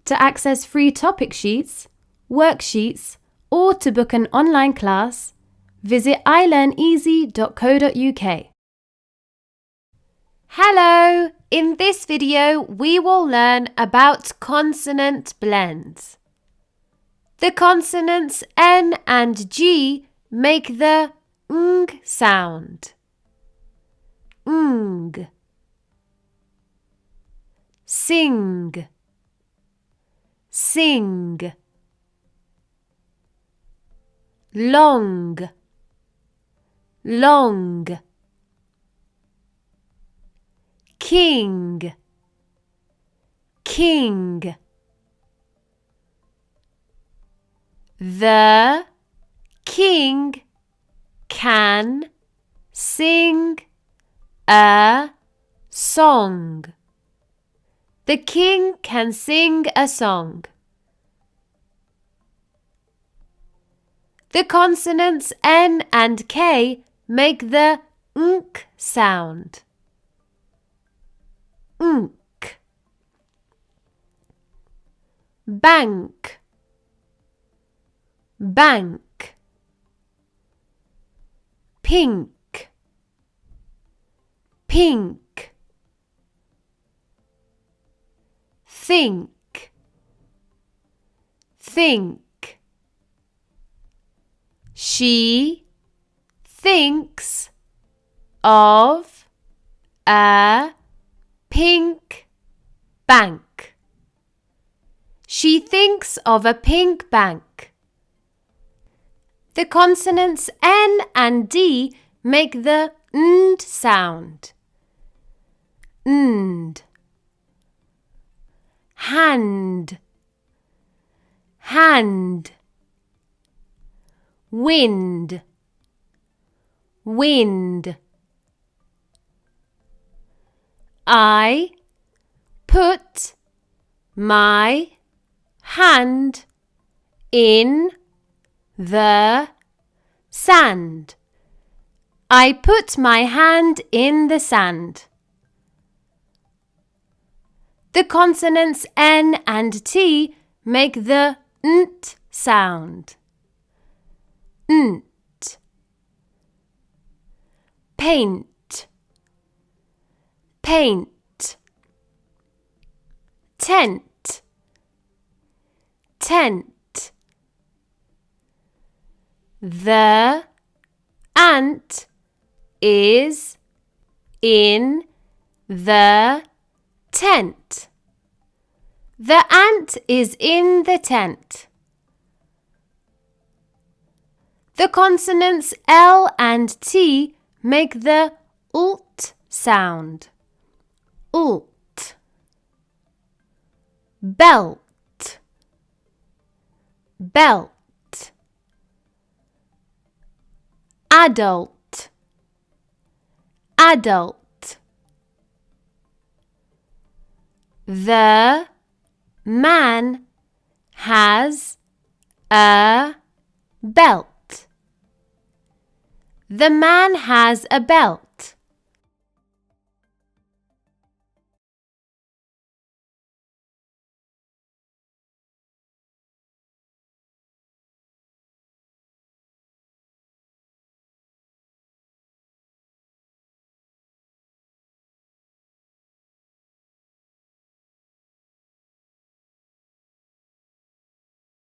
To access free topic sheets, worksheets, or to book an online class, visit ilearneasy.co.uk. Hello! In this video, we will learn about consonant blends. The consonants N and G make the ng sound. Ng. Sing. Sing. Long. Long. King. King. The king can sing a song. The king can sing a song. The consonants N and K make the nk sound. Nk. Bank. Bank. Pink. Pink. Think. Think. She thinks of a pink bank. She thinks of a pink bank. The consonants N and D make the nd sound. Nd. Hand. Hand. Wind. Wind. I put my hand in the sand. I put my hand in the sand. The consonants N and T make the nt sound. Nt. Paint. Paint. Tent. Tent. The ant is in the tent. The ant is in the tent. The consonants L and T make the ult sound. Ult. Belt. Belt. Adult. Adult. The man has a belt. The man has a belt.